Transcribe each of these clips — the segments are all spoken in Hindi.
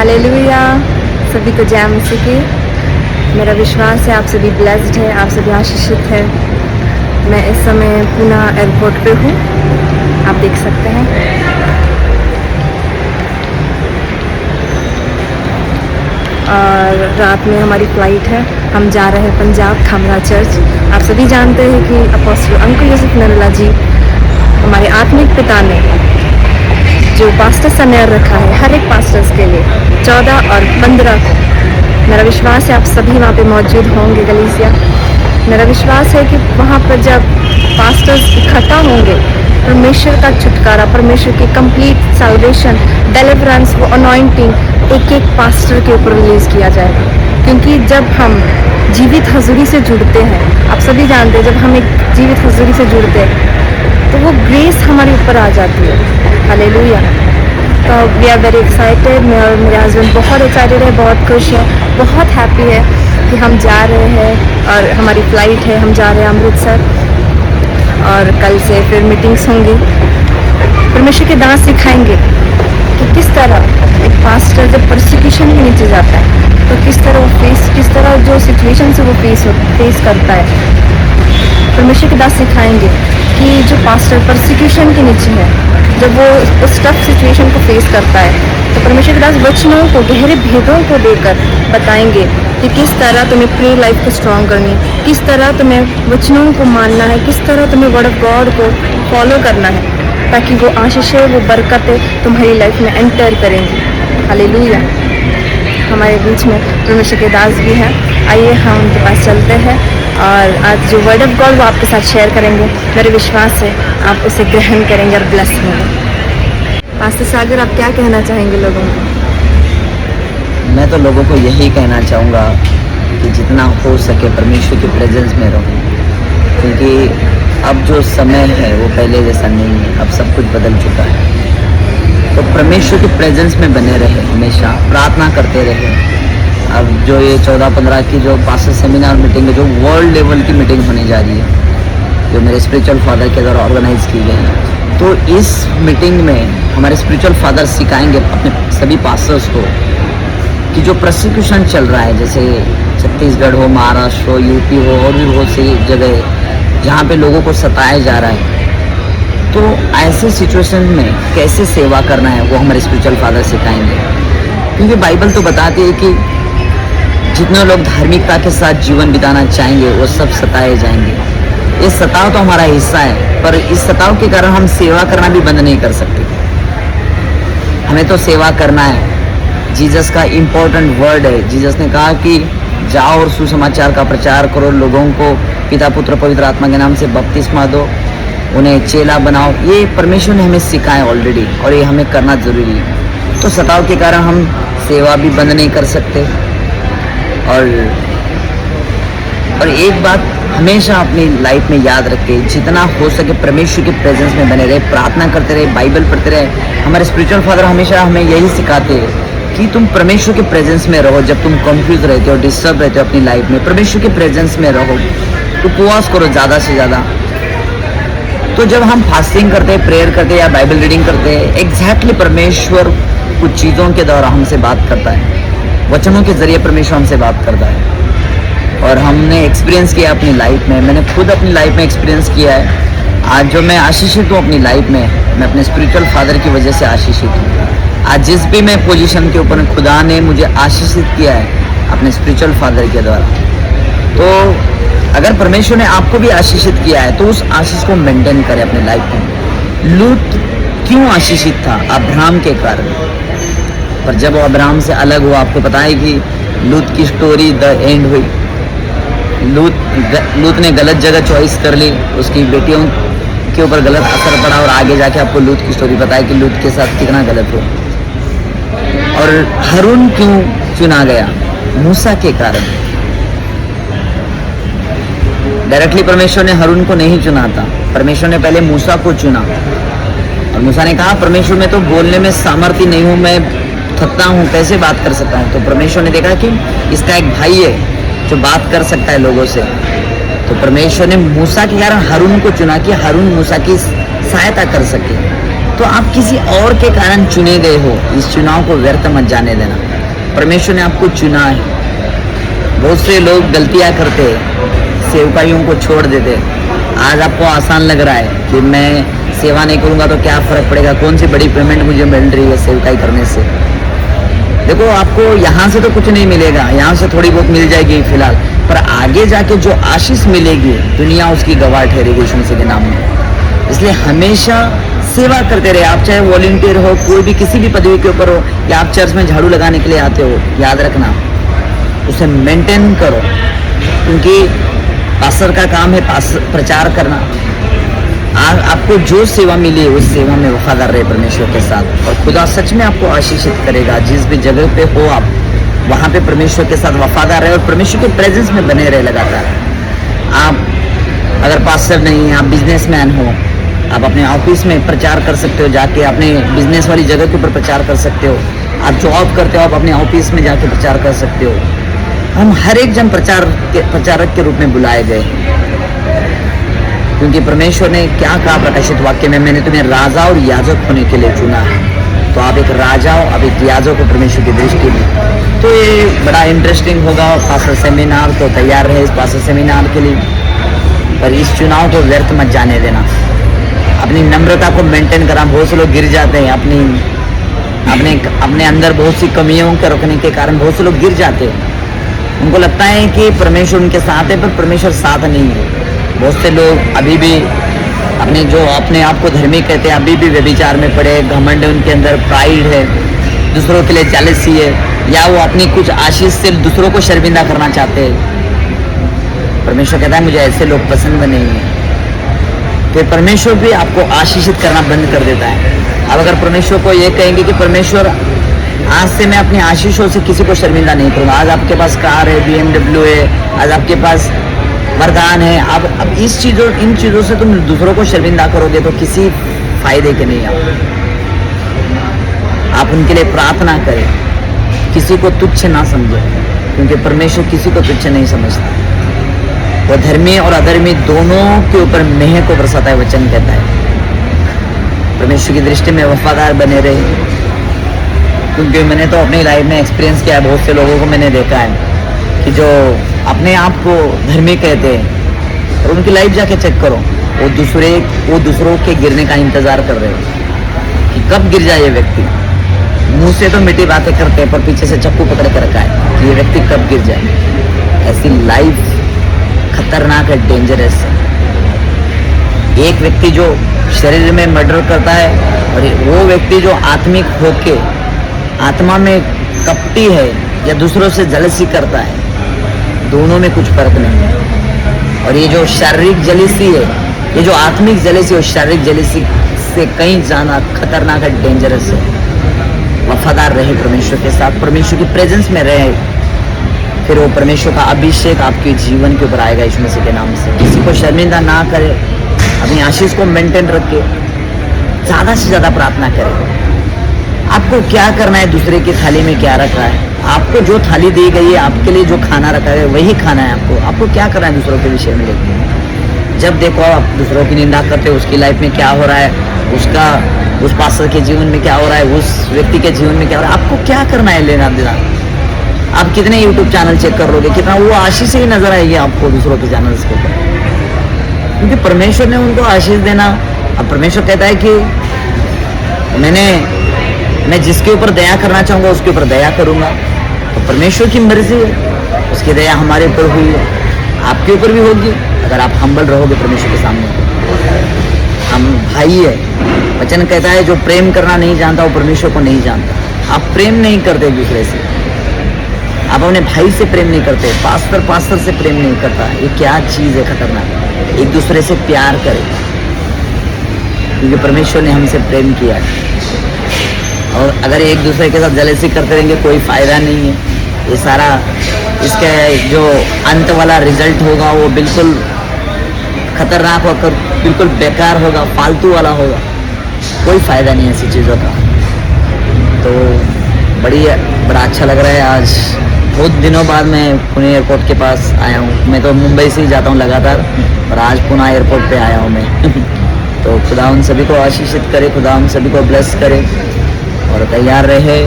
हालेलुया। सभी को जय मसीह की। मेरा विश्वास है आप सभी ब्लेस्ड है, आप सभी आशीषित है। मैं इस समय पुणे एयरपोर्ट पे हूँ, आप देख सकते हैं। और रात में हमारी फ़्लाइट है, हम जा रहे हैं पंजाब खामरा चर्च। आप सभी जानते हैं कि अपोस्टल अंकल यूसुफ नरूला जी, हमारे आत्मिक पिता ने जो पास्टर सनेर रखा है हर एक पास्टर्स के लिए 14 और 15 को। मेरा विश्वास है आप सभी वहाँ पे मौजूद होंगे गलीसिया। मेरा विश्वास है कि वहाँ पर जब पास्टर्स इकट्ठा होंगे, परमेश्वर का छुटकारा, परमेश्वर की कंप्लीट सैल्वेशन, डिलीवरेंस, वो अनॉइंटिंग एक एक पास्टर के ऊपर रिलीज़ किया जाएगा। क्योंकि जब हम जीवित हजूरी से जुड़ते हैं, आप सभी जानते हैं, जब हम एक जीवित हजूरी से जुड़ते हैं तो वो ग्रेस हमारे ऊपर आ जाती है। हालेलुया। तो वी आर वेरी एक्साइटेड। मैं और मेरे हस्बैंड बहुत एक्साइटेड है, बहुत खुश है, बहुत हैप्पी है कि हम जा रहे हैं और हमारी फ़्लाइट है, हम जा रहे हैं अमृतसर। और कल से फिर मीटिंग्स होंगी। परमेश्वर के दास सिखाएंगे कि किस तरह एक पास्टर जब परसिक्यूशन के नीचे जाता है तो किस तरह जो सिचुएशन से वो फेस करता है। परमेश्वर के दास सिखाएंगे कि जो पास्टर परसिक्यूशन के नीचे है, जब वो उस टफ सिचुएशन को फेस करता है, तो परमेश्वर के दास वचनों को, गहरे भेदों को देकर बताएंगे कि किस तरह तुम्हें प्रे लाइफ को स्ट्रॉन्ग करनी है, किस तरह तुम्हें वचनों को मानना है, किस तरह तुम्हें वर्ड ऑफ गॉड को फॉलो करना है, ताकि वो आशीषें, वो बरकतें तुम्हारी लाइफ में एंटर करेंगी। हालेलुया। हमारे बीच में परमेश्वर के दास भी हैं। आइए हम उनके पास चलते हैं और आज जो वर्ड ऑफ गॉड वो आपके साथ शेयर करेंगे। मेरे विश्वास है आप उसे ग्रहण करेंगे और ब्लेस होंगे। पास्टर सागर, आप क्या कहना चाहेंगे लोगों को? मैं तो लोगों को यही कहना चाहूँगा कि जितना हो सके परमेश्वर की प्रेजेंस में रहो, क्योंकि अब जो समय है वो पहले जैसा नहीं है, अब सब कुछ बदल चुका है। तो परमेश्वर की प्रेजेंस में बने रहे, हमेशा प्रार्थना करते रहे। अब जो ये 14-15 की जो पास्टर सेमिनार मीटिंग है, जो वर्ल्ड लेवल की मीटिंग होने जा रही है, जो मेरे स्पिरिचुअल फादर के द्वारा ऑर्गेनाइज की गई है, तो इस मीटिंग में हमारे स्पिरिचुअल फादर सिखाएंगे अपने सभी पास्टर्स को कि जो प्रोसिक्यूशन चल रहा है, जैसे छत्तीसगढ़ हो, महाराष्ट्र हो, यूपी हो, और भी बहुत सी जगह जहाँ पे लोगों को सताया जा रहा है, तो ऐसे सिचुएशन में कैसे सेवा करना है वो हमारे स्पिरिचुअल फादर सिखाएंगे। क्योंकि बाइबल तो बताती है कि जितने लोग धार्मिकता के साथ जीवन बिताना चाहेंगे वो सब सताए जाएंगे। ये सताव तो हमारा हिस्सा है, पर इस सताव के कारण हम सेवा करना भी बंद नहीं कर सकते। हमें तो सेवा करना है। जीसस का इम्पोर्टेंट वर्ड है। जीसस ने कहा कि जाओ और सुसमाचार का प्रचार करो, लोगों को पिता पुत्र पवित्र आत्मा के नाम से बपतिस्मा दो, उन्हें चेला बनाओ। ये परमेश्वर ने हमें सिखाया ऑलरेडी और ये हमें करना ज़रूरी है। तो सताव के कारण हम सेवा भी बंद नहीं कर सकते। और एक बात हमेशा अपनी लाइफ में याद रखें, जितना हो सके परमेश्वर की प्रेजेंस में बने रहे, प्रार्थना करते रहे, बाइबल पढ़ते रहे। हमारे स्पिरिचुअल फादर हमेशा हमें यही सिखाते हैं कि तुम परमेश्वर के प्रेजेंस में रहो। जब तुम कंफ्यूज रहते हो, डिस्टर्ब रहते हो अपनी लाइफ में, परमेश्वर के प्रेजेंस में रहो, उपवास करो ज़्यादा से ज़्यादा। तो जब हम फास्टिंग करते हैं, प्रेयर करते हैं या बाइबल रीडिंग करते हैं, एग्जैक्टली परमेश्वर कुछ चीज़ों के द्वारा हमसे बात करता है। वचनों के जरिए परमेश्वर हमसे बात करता है। और हमने एक्सपीरियंस किया अपनी लाइफ में, मैंने खुद अपनी लाइफ में एक्सपीरियंस किया है। आज जो मैं आशीषित हूँ अपनी लाइफ में, मैं अपने स्पिरिचुअल फादर की वजह से आशीषित हूँ। आज जिस भी मैं पोजीशन के ऊपर, खुदा ने मुझे आशीषित किया है अपने स्पिरिचुअल फादर के द्वारा। तो अगर परमेश्वर ने आपको भी आशीषित किया है तो उस आशीष को मेंटेन करें अपनी लाइफ में। लूत क्यों आशीषित था? अब्राहम के कारण। पर जब वो अब्राहम से अलग हुआ, आपको पता है कि लूत की स्टोरी द एंड हुई। लूत ने गलत जगह चॉइस कर ली, उसकी बेटियों के ऊपर गलत असर पड़ा, और आगे जाके आपको लूत की स्टोरी पता है कि लूत के साथ कितना गलत हुआ। और हारून क्यों चुना गया? मूसा के कारण। डायरेक्टली परमेश्वर ने हारून को नहीं चुना था, परमेश्वर ने पहले मूसा को चुना। और मूसा ने कहा परमेश्वर में तो बोलने में सामर्थ्य नहीं हूँ, मैं थकता हूँ, कैसे बात कर सकता हूँ? तो परमेश्वर ने देखा कि इसका एक भाई है जो बात कर सकता है लोगों से। तो परमेश्वर ने मूसा के कारण हारून को चुना कि हारून मूसा की सहायता कर सके। तो आप किसी और के कारण चुने गए हो, इस चुनाव को व्यर्थ मत जाने देना। परमेश्वर ने आपको चुना है। बहुत से लोग गलतियां करते हैं, सेवकाइयों को छोड़ देते। आज आपको आसान लग रहा है कि मैं सेवा नहीं करूंगा तो क्या फ़र्क पड़ेगा, कौन सी बड़ी पेमेंट मुझे मिल रही है सेवकाई करने से। देखो, आपको यहाँ से तो कुछ नहीं मिलेगा, यहाँ से थोड़ी बहुत मिल जाएगी फिलहाल, पर आगे जाके जो आशीष मिलेगी दुनिया उसकी गवाह ठहरेगी यीशु मसीह के नाम में। इसलिए हमेशा सेवा करते रहे। आप चाहे वॉलंटियर हो, कोई भी किसी भी पदवी के ऊपर हो, या आप चर्च में झाड़ू लगाने के लिए आते हो, याद रखना उसे मेंटेन करो, क्योंकि पास्टर का काम है प्रचार करना। आपको जो सेवा मिली उस सेवा में वफादार रहे परमेश्वर के साथ, और खुदा सच में आपको आशीषित करेगा। जिस भी जगह पे हो आप, वहाँ पे परमेश्वर के साथ वफादार रहे और परमेश्वर के प्रेजेंस में बने रहे लगातार। आप अगर पास्टर नहीं हैं, आप बिजनेसमैन हो, आप अपने ऑफिस में प्रचार कर सकते हो, जाके अपने बिजनेस वाली जगह के ऊपर प्रचार कर सकते हो। आप जॉब करते हो, आप अपने ऑफिस में जाके प्रचार कर सकते हो। हम हर एक जन प्रचारक के रूप में बुलाए गए, क्योंकि परमेश्वर ने क्या कहा प्रकाशित वाक्य में, मैंने तुम्हें राजा और याजक होने के लिए चुना है। तो आप एक राजा हो, आप एक याजक हो परमेश्वर की दृष्टि में। तो ये बड़ा इंटरेस्टिंग होगा पास्टर सेमिनार, तो तैयार रहे इस पास्टर सेमिनार के लिए। पर इस चुनाव को व्यर्थ मत जाने देना। अपनी नम्रता को मेंटेन करना। बहुत से लोग गिर जाते हैं अपने अंदर बहुत सी कमियों के रखने के कारण। बहुत से लोग गिर जाते हैं, उनको लगता है कि परमेश्वर उनके साथ है, पर परमेश्वर साथ नहीं है। बहुत से लोग अभी भी अपने आप को धर्मी कहते हैं, अभी भी व्यभिचार में पड़े, घमंड है उनके अंदर, प्राइड है, दूसरों के लिए जेलसी है, या वो अपनी कुछ आशीष से दूसरों को शर्मिंदा करना चाहते हैं। परमेश्वर कहता है मुझे ऐसे लोग पसंद नहीं है। फिर परमेश्वर भी आपको आशीषित करना बंद कर देता है। अब अगर परमेश्वर को ये कहेंगे कि परमेश्वर आज से मैं अपनी आशीषों से किसी को शर्मिंदा नहीं करूँगा। आज आपके पास कार है, BMW है, आज आपके पास वरदान है, अब इन चीज़ों से तुम दूसरों को शर्मिंदा करोगे तो किसी फायदे के नहीं। आप उनके लिए प्रार्थना करें, किसी को तुच्छ ना समझे, क्योंकि परमेश्वर किसी को तुच्छ नहीं समझता। वो धर्मी और अधर्मी दोनों के ऊपर मेह को बरसाता है, वचन कहता है। परमेश्वर की दृष्टि में वफादार बने रहे, क्योंकि मैंने तो अपनी लाइफ में एक्सपीरियंस किया है। बहुत से लोगों को मैंने देखा है कि जो अपने आप को धर्मी कहते हैं, और उनकी लाइफ जाके चेक करो, वो दूसरों के गिरने का इंतजार कर रहे हैं कि कब गिर जाए ये व्यक्ति। मुंह से तो मीठी बातें करते हैं, पर पीछे से चप्पू पकड़ कर रखा है कि ये व्यक्ति कब गिर जाए। ऐसी लाइफ खतरनाक है, डेंजरस है। एक व्यक्ति जो शरीर में मर्डर करता है, और वो व्यक्ति जो आत्मिक होके आत्मा में कपटी है या दूसरों से जलसी करता है, दोनों में कुछ फर्क नहीं है। और ये जो शारीरिक जलसी है, ये जो आत्मिक जलसी और शारीरिक जलसी से कहीं जाना खतरनाक है, डेंजरस है। वफादार रहे परमेश्वर के साथ, परमेश्वर की प्रेजेंस में रहे, फिर वो परमेश्वर का अभिषेक आपके जीवन के ऊपर आएगा यीशु मसीह के नाम से। किसी को शर्मिंदा ना करे, अपनी आशीष को मेंटेन रखे, ज़्यादा से ज़्यादा प्रार्थना करें। आपको क्या करना है, दूसरे की थाली में क्या रखा है, आपको जो थाली दी गई है, आपके लिए जो खाना रखा है वही खाना है। आपको क्या करना है दूसरों के विषय में लेके। जब देखो आप दूसरों की निंदा करते हो, उसकी लाइफ में क्या हो रहा है, उस पास्टर के जीवन में क्या हो रहा है, उस व्यक्ति के जीवन में क्या हो रहा है, आपको क्या करना है लेना देना। आप कितने YouTube चैनल चेक कर लोगे, कितना वो आशीष ही नजर आएगी आपको दूसरों के चैनल्स के ऊपर, क्योंकि परमेश्वर ने उनको आशीष देना। अब परमेश्वर कहता है कि मैं जिसके ऊपर दया करना चाहूँगा उसके ऊपर दया करूँगा। तो परमेश्वर की मर्जी है, उसकी दया हमारे ऊपर हुई है, आपके ऊपर भी होगी अगर आप हम्बल रहोगे परमेश्वर के सामने। हम भाई है, वचन कहता है जो प्रेम करना नहीं जानता वो परमेश्वर को नहीं जानता। आप प्रेम नहीं करते एक दूसरे से, आप अपने भाई से प्रेम नहीं करते, पास्टर से प्रेम नहीं करता। ये क्या चीज़ है खतरनाक। एक दूसरे से प्यार करें, क्योंकि परमेश्वर ने हमसे प्रेम किया है। और अगर एक दूसरे के साथ जलेसी करते रहेंगे कोई फ़ायदा नहीं है। ये सारा इसका जो अंत वाला रिजल्ट होगा वो बिल्कुल खतरनाक होकर बिल्कुल बेकार होगा, फालतू वाला होगा, कोई फ़ायदा नहीं है ऐसी चीज़ों का। तो बड़ा अच्छा लग रहा है। आज बहुत दिनों बाद मैं पुणे एयरपोर्ट के पास आया हूँ। मैं तो मुंबई से ही जाता हूँ लगातार, और आज पुणे एयरपोर्ट पे आया हूँ मैं। तो खुदा उन सभी को आशीषित करे, खुदा उन सभी को ब्लेस करे और तैयार रहे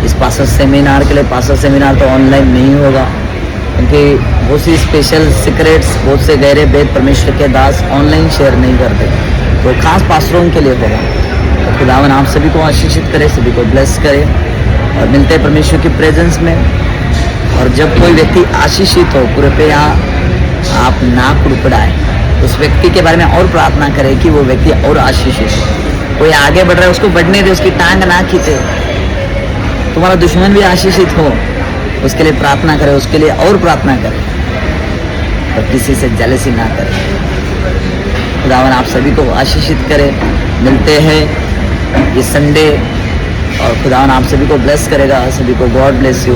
इस पास्टर सेमिनार के लिए। पास्टर सेमिनार तो ऑनलाइन नहीं होगा क्योंकि बहुत सी स्पेशल सीक्रेट्स, बहुत से गहरे भेद परमेश्वर के दास ऑनलाइन शेयर नहीं करते, तो खास पास्टरों के लिए होगा। तो खुदावन आप सभी को आशीषित करे, सभी को ब्लेस करे और मिलते हैं परमेश्वर की प्रेजेंस में। और जब कोई व्यक्ति आशीषित हो, कृपया आप ना कुड़कुड़ाए, उस व्यक्ति के बारे में और प्रार्थना करें कि वो व्यक्ति और आशीषित हो। कोई आगे बढ़ रहा है उसको बढ़ने दे, उसकी टांग ना खींचे। तुम्हारा दुश्मन भी आशीषित हो, उसके लिए प्रार्थना करें, उसके लिए और प्रार्थना करें और किसी से जेलसी ना करें। खुदावन आप सभी को आशीषित करे। मिलते हैं ये संडे और खुदावन आप सभी को ब्लेस करेगा। सभी को गॉड ब्लेस यू।